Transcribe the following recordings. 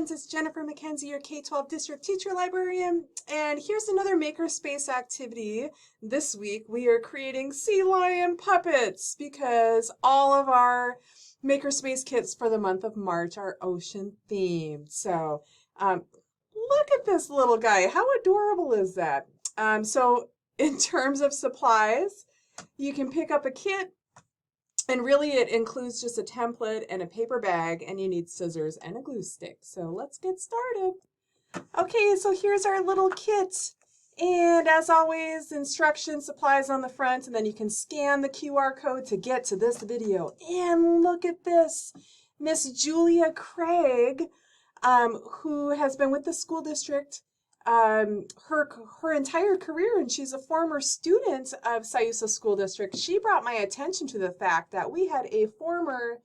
friends, it's Jennifer McKenzie, your K-12 district teacher librarian, and here's another Makerspace activity. This week we are creating sea lion puppets because all of our Makerspace kits for the month of March are ocean themed. So look at this little guy. How adorable is that? So in terms of supplies, you can pick up a kit. And really it includes just a template and a paper bag, and you need scissors and a glue stick. So let's get started. Okay, so here's our little kit. And as always, instructions, supplies on the front, and then you can scan the QR code to get to this video. And look at this. Miss Julia Craig, who has been with the school district her entire career, and she's a former student of Sayusa School District. She brought my attention to the fact that we had a former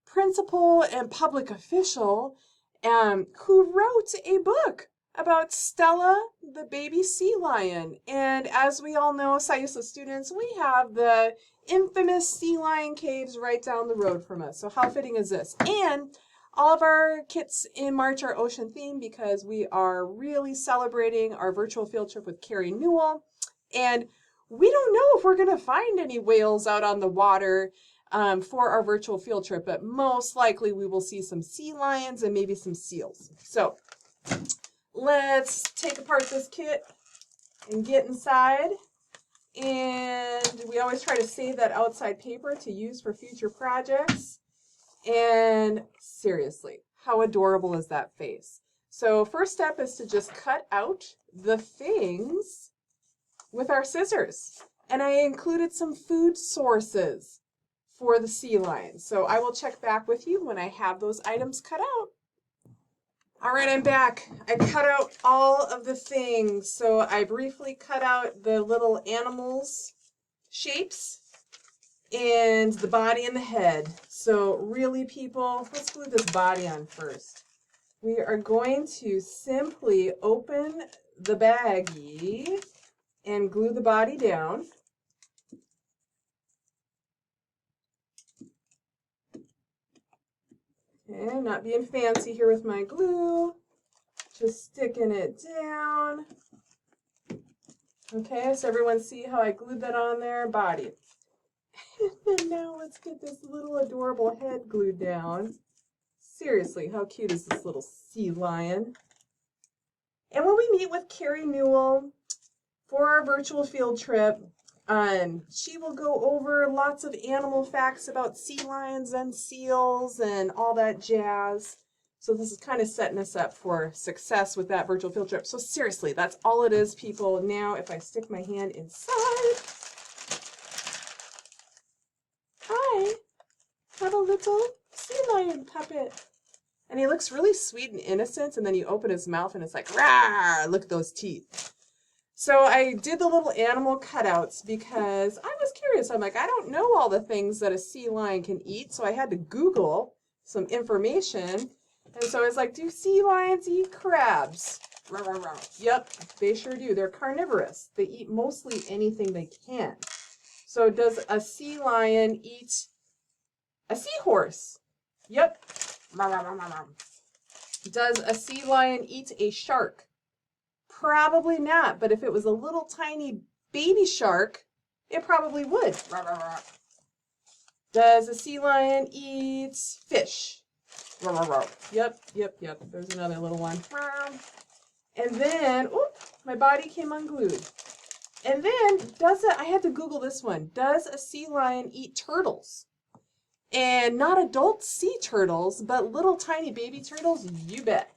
principal and public official who wrote a book about Stella, the baby sea lion. And as we all know, Sayusa students, we have the infamous sea lion caves right down the road from us. So how fitting is this? And all of our kits in March are ocean themed because we are really celebrating our virtual field trip with Carrie Newell. And we don't know if we're going to find any whales out on the water for our virtual field trip, but most likely we will see some sea lions and maybe some seals. So let's take apart this kit and get inside. And we always try to save that outside paper to use for future projects. And seriously, how adorable is that face? So first step is to just cut out the things with our scissors. And I included some food sources for the sea lion. So I will check back with you when I have those items cut out. All right, I'm back. I cut out all of the things. So I briefly cut out the little animals' shapes and the body and the head. So really, people, let's glue this body on first. We are going to simply open the baggie and glue the body down. Okay, I'm not being fancy here with my glue, just sticking it down. Okay, so everyone see how I glued that on there? Body. And now let's get this little adorable head glued down. Seriously, how cute is this little sea lion? And when we meet with Carrie Newell for our virtual field trip, she will go over lots of animal facts about sea lions and seals and all that jazz. So this is kind of setting us up for success with that virtual field trip. So seriously, that's all it is, people. Now, if I stick my hand inside, I have a little sea lion puppet. And he looks really sweet and innocent, and then you open his mouth and it's like, rah, look at those teeth. So I did the little animal cutouts because I was curious. I'm like, I don't know all the things that a sea lion can eat, so I had to Google some information. And so I was like, do sea lions eat crabs? Rah, rah, rah. Yep, they sure do. They're carnivorous. They eat mostly anything they can. So does a sea lion eat a seahorse? Yep. Does a sea lion eat a shark? Probably not, but if it was a little tiny baby shark, it probably would. Does a sea lion eat fish? Yep. There's another little one. And then, oh, my body came unglued. And then, I had to Google this one. Does a sea lion eat turtles? And not adult sea turtles, but little tiny baby turtles, you bet.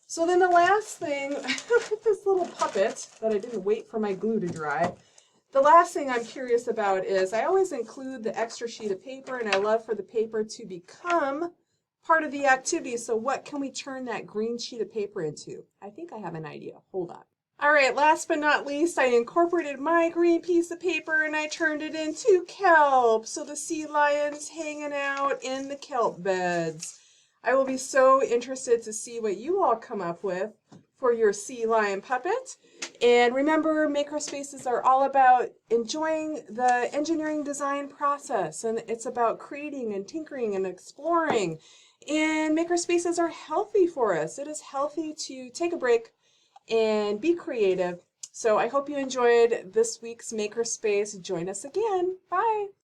So then the last thing, this little puppet that I didn't wait for my glue to dry, the last thing I'm curious about is I always include the extra sheet of paper, and I love for the paper to become part of the activity. So what can we turn that green sheet of paper into? I think I have an idea. Hold on. All right, last but not least, I incorporated my green piece of paper and I turned it into kelp. So the sea lion's hanging out in the kelp beds. I will be so interested to see what you all come up with for your sea lion puppet. And remember, Makerspaces are all about enjoying the engineering design process, and it's about creating and tinkering and exploring. And makerspaces are healthy for us. It is healthy to take a break and be creative. So I hope you enjoyed this week's Makerspace. Join us again. Bye.